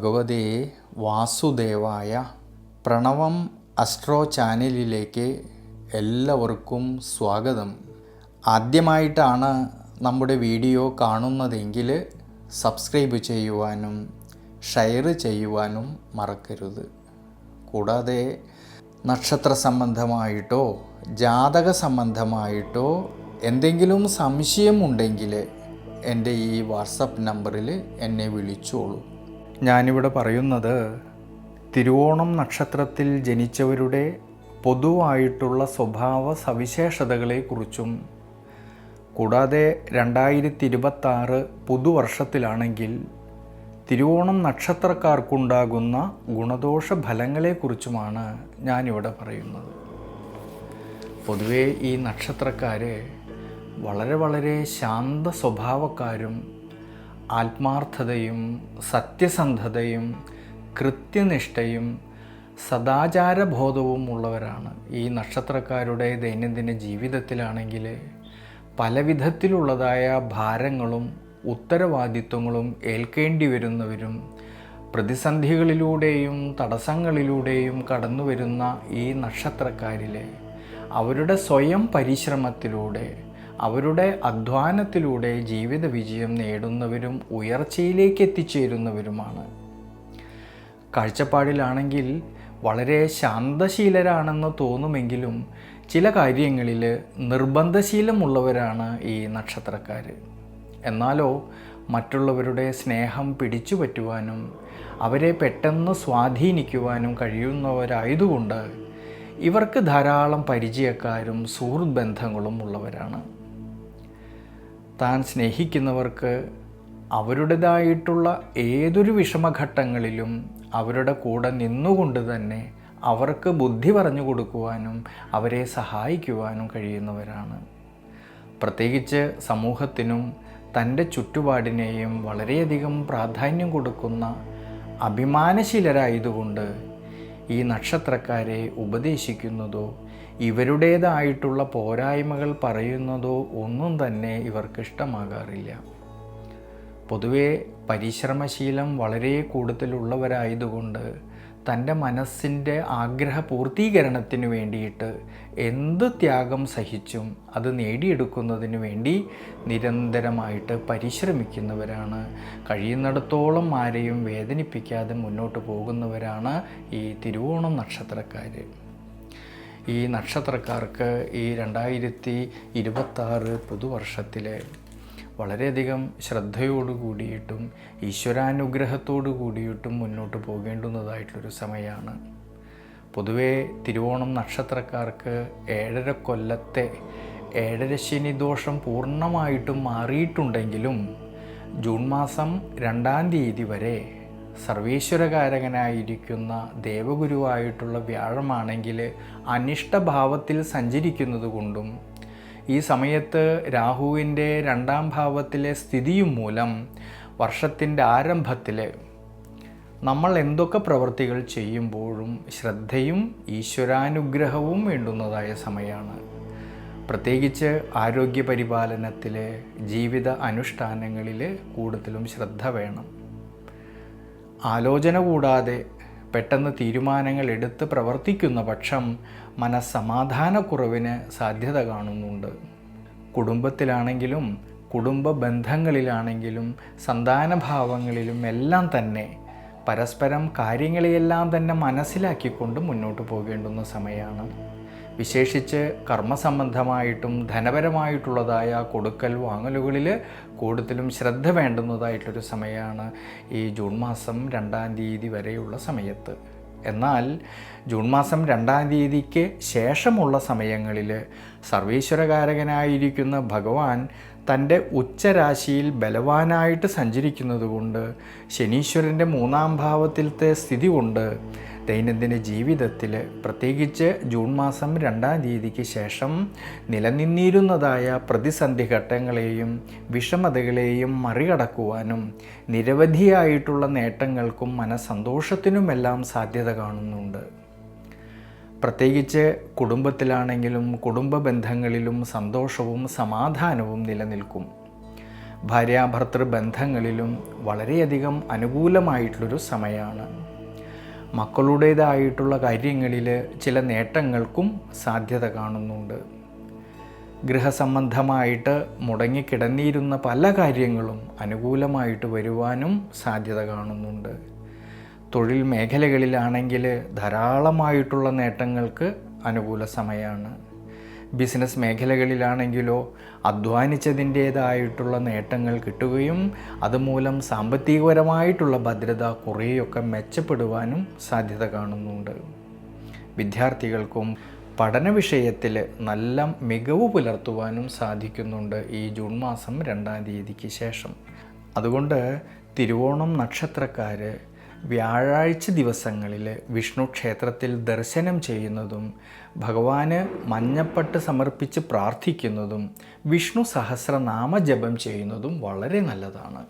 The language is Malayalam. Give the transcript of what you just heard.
ഭഗവതേ വാസുദേവായ. പ്രണവം അസ്ട്രോ ചാനലിലേക്ക് എല്ലാവർക്കും സ്വാഗതം. ആദ്യമായിട്ടാണ് നമ്മുടെ വീഡിയോ കാണുന്നതെങ്കിൽ സബ്സ്ക്രൈബ് ചെയ്യുവാനും ഷെയർ ചെയ്യുവാനും മറക്കരുത്. കൂടാതെ നക്ഷത്ര സംബന്ധമായിട്ടോ ജാതക സംബന്ധമായിട്ടോ എന്തെങ്കിലും സംശയമുണ്ടെങ്കിൽ എൻ്റെ ഈ വാട്സപ്പ് നമ്പറിൽ എന്നെ വിളിച്ചോളൂ. ഞാനിവിടെ പറയുന്നത് തിരുവോണം നക്ഷത്രത്തിൽ ജനിച്ചവരുടെ പൊതുവായിട്ടുള്ള സ്വഭാവ സവിശേഷതകളെക്കുറിച്ചും കൂടാതെ 2026 പുതുവർഷത്തിലാണെങ്കിൽ തിരുവോണം നക്ഷത്രക്കാർക്കുണ്ടാകുന്ന ഗുണദോഷ ഫലങ്ങളെക്കുറിച്ചുമാണ് ഞാനിവിടെ പറയുന്നത്. പൊതുവേ ഈ നക്ഷത്രക്കാർ വളരെ ശാന്ത സ്വഭാവക്കാരും ആത്മാർത്ഥതയും സത്യസന്ധതയും കൃത്യനിഷ്ഠയും സദാചാരബോധവും ഉള്ളവരാണ്. ഈ നക്ഷത്രക്കാരുടെ ദൈനംദിന ജീവിതത്തിലാണെങ്കിൽ പല വിധത്തിലുള്ളതായ ഭാരങ്ങളും ഉത്തരവാദിത്വങ്ങളും ഏൽക്കേണ്ടി വരുന്നവരും പ്രതിസന്ധികളിലൂടെയും തടസ്സങ്ങളിലൂടെയും കടന്നു വരുന്ന ഈ നക്ഷത്രക്കാരിലെ അവരുടെ സ്വയം പരിശ്രമത്തിലൂടെ അവരുടെ അധ്വാനത്തിലൂടെ ജീവിത വിജയം നേടുന്നവരും ഉയർച്ചയിലേക്ക് എത്തിച്ചേരുന്നവരുമാണ്. കാഴ്ചപ്പാടിലാണെങ്കിൽ വളരെ ശാന്തശീലരാണെന്ന് തോന്നുമെങ്കിലും ചില കാര്യങ്ങളിൽ നിർബന്ധശീലമുള്ളവരാണ് ഈ നക്ഷത്രക്കാർ. എന്നാലോ മറ്റുള്ളവരുടെ സ്നേഹം പിടിച്ചു പറ്റുവാനും അവരെ പെട്ടെന്ന് സ്വാധീനിക്കുവാനും കഴിയുന്നവരായതുകൊണ്ട് ഇവർക്ക് ധാരാളം പരിചയക്കാരും സുഹൃത്ത് ബന്ധങ്ങളും ഉള്ളവരാണ്. താൻ സ്നേഹിക്കുന്നവർക്ക് അവരുടേതായിട്ടുള്ള ഏതൊരു വിഷമഘട്ടങ്ങളിലും അവരുടെ കൂടെ നിന്നുകൊണ്ട് തന്നെ അവർക്ക് ബുദ്ധി പറഞ്ഞു കൊടുക്കുവാനും അവരെ സഹായിക്കുവാനും കഴിയുന്നവരാണ്. പ്രത്യേകിച്ച് സമൂഹത്തിനും തൻ്റെ ചുറ്റുപാടിനെയും വളരെയധികം പ്രാധാന്യം കൊടുക്കുന്ന അഭിമാനശീലരായതുകൊണ്ട് ഈ നക്ഷത്രക്കാരെ ഉപദേശിക്കുന്നതോ ഇവരുടേതായിട്ടുള്ള പോരായ്മകൾ പറയുന്നതോ ഒന്നും തന്നെ ഇവർക്ക് ഇഷ്ടമാകാറില്ല. പൊതുവെ പരിശ്രമശീലം വളരെ കൂടുതലുള്ളവരായതുകൊണ്ട് തൻ്റെ മനസ്സിൻ്റെ ആഗ്രഹ പൂർത്തീകരണത്തിന് വേണ്ടിയിട്ട് എന്ത് ത്യാഗം സഹിച്ചും അത് നേടിയെടുക്കുന്നതിന് വേണ്ടി നിരന്തരമായിട്ട് പരിശ്രമിക്കുന്നവരാണ്. കഴിയുന്നിടത്തോളം ആരെയും വേദനിപ്പിക്കാതെ മുന്നോട്ട് പോകുന്നവരാണ് ഈ തിരുവോണം നക്ഷത്രക്കാർ. ഈ നക്ഷത്രക്കാർക്ക് ഈ 2026 പുതുവർഷത്തിലെ വളരെയധികം ശ്രദ്ധയോടു കൂടിയിട്ടും ഈശ്വരാനുഗ്രഹത്തോടു കൂടിയിട്ടും മുന്നോട്ട് പോകേണ്ടുന്നതായിട്ടുള്ളൊരു സമയമാണ്. പൊതുവേ തിരുവോണം നക്ഷത്രക്കാർക്ക് 7.5 കൊല്ലത്തെ 7.5 ശനി ദോഷം പൂർണ്ണമായിട്ടും മാറിയിട്ടുണ്ടെങ്കിലും ജൂൺ മാസം 2-ാം തീയതി വരെ സർവീശ്വരകാരകനായിരിക്കുന്ന ദേവഗുരുവായിട്ടുള്ള വ്യാഴമാണെങ്കിൽ അനിഷ്ടഭാവത്തിൽ സഞ്ചരിക്കുന്നത് കൊണ്ടും ഈ സമയത്ത് രാഹുവിൻ്റെ 2-ാം ഭാവത്തിലെ സ്ഥിതിയും മൂലം വർഷത്തിൻ്റെ ആരംഭത്തിൽ നമ്മൾ എന്തൊക്കെ പ്രവൃത്തികൾ ചെയ്യുമ്പോഴും ശ്രദ്ധയും ഈശ്വരാനുഗ്രഹവും വേണ്ടുന്നതായ സമയമാണ്. പ്രത്യേകിച്ച് ആരോഗ്യ പരിപാലനത്തിൽ ജീവിത അനുഷ്ഠാനങ്ങളിൽ കൂടുതലും ശ്രദ്ധ വേണം. ആലോചന കൂടാതെ പെട്ടെന്ന് തീരുമാനങ്ങൾ എടുത്ത് പ്രവർത്തിക്കുന്ന പക്ഷം മനസ്സമാധാനക്കുറവിന് സാധ്യത കാണുന്നുണ്ട്. കുടുംബത്തിലാണെങ്കിലും കുടുംബ ബന്ധങ്ങളിലാണെങ്കിലും സന്താനഭാവങ്ങളിലും എല്ലാം തന്നെ പരസ്പരം കാര്യങ്ങളെയെല്ലാം തന്നെ മനസ്സിലാക്കിക്കൊണ്ട് മുന്നോട്ട് പോകേണ്ടുന്ന സമയമാണ്. വിശേഷിച്ച് കർമ്മസംബന്ധമായിട്ടും ധനപരമായിട്ടുള്ളതായ കൊടുക്കൽ വാങ്ങലുകളിൽ കൂടുതലും ശ്രദ്ധ വേണ്ടുന്നതായിട്ടൊരു സമയമാണ് ഈ ജൂൺ മാസം 2-ാം തീയതി വരെയുള്ള സമയത്ത്. എന്നാൽ ജൂൺ മാസം 2-ാം തീയതിക്ക് ശേഷമുള്ള സമയങ്ങളിൽ സർവീശ്വരകാരകനായിരിക്കുന്ന ഭഗവാൻ തൻ്റെ ഉച്ചരാശിയിൽ ബലവാനായിട്ട് സഞ്ചരിക്കുന്നത് കൊണ്ട് ശനീശ്വരൻ്റെ 3-ാം ഭാവത്തിലത്തെ സ്ഥിതി കൊണ്ട് ദൈനംദിന ജീവിതത്തിൽ പ്രത്യേകിച്ച് ജൂൺ മാസം 2-ാം തീയതിക്ക് ശേഷം നിലനിന്നിരുന്നതായ പ്രതിസന്ധി ഘട്ടങ്ങളെയും വിഷമതകളെയും മറികടക്കുവാനും നിരവധിയായിട്ടുള്ള നേട്ടങ്ങൾക്കും മനസ്സന്തോഷത്തിനുമെല്ലാം സാധ്യത കാണുന്നുണ്ട്. പ്രത്യേകിച്ച് കുടുംബത്തിലാണെങ്കിലും കുടുംബ ബന്ധങ്ങളിലും സന്തോഷവും സമാധാനവും നിലനിൽക്കും. ഭാര്യാഭർത്തൃ ബന്ധങ്ങളിലും വളരെയധികം അനുകൂലമായിട്ടുള്ളൊരു സമയമാണ്. മക്കളുടേതായിട്ടുള്ള കാര്യങ്ങളിൽ ചില നേട്ടങ്ങൾക്കും സാധ്യത കാണുന്നുണ്ട്. ഗൃഹസംബന്ധമായിട്ട് മുടങ്ങിക്കിടന്നിരുന്ന പല കാര്യങ്ങളും അനുകൂലമായിട്ട് വരുവാനും സാധ്യത കാണുന്നുണ്ട്. തൊഴിൽ മേഖലകളിലാണെങ്കിൽ ധാരാളമായിട്ടുള്ള നേട്ടങ്ങൾക്ക് അനുകൂല സമയമാണ്. ബിസിനസ് മേഖലകളിലാണെങ്കിലോ അധ്വാനിച്ചതിൻ്റേതായിട്ടുള്ള നേട്ടങ്ങൾ കിട്ടുകയും അതുമൂലം സാമ്പത്തികപരമായിട്ടുള്ള ഭദ്രത കുറേയൊക്കെ മെച്ചപ്പെടുവാനും സാധ്യത കാണുന്നുണ്ട്. വിദ്യാർത്ഥികൾക്കും പഠന വിഷയത്തിൽ നല്ല മികവ് പുലർത്തുവാനും സാധിക്കുന്നുണ്ട് ഈ ജൂൺ മാസം 2-ാം തീയതിക്ക് ശേഷം. അതുകൊണ്ട് തിരുവോണം നക്ഷത്രക്കാർ വ്യാഴാഴ്ച ദിവസങ്ങളിൽ വിഷ്ണു ക്ഷേത്രത്തിൽ ദർശനം ചെയ്യുന്നതും ഭഗവാന് മഞ്ഞപ്പട്ട് സമർപ്പിച്ച് പ്രാർത്ഥിക്കുന്നതും വിഷ്ണു സഹസ്രനാമ ജപം ചെയ്യുന്നതും വളരെ നല്ലതാണ്.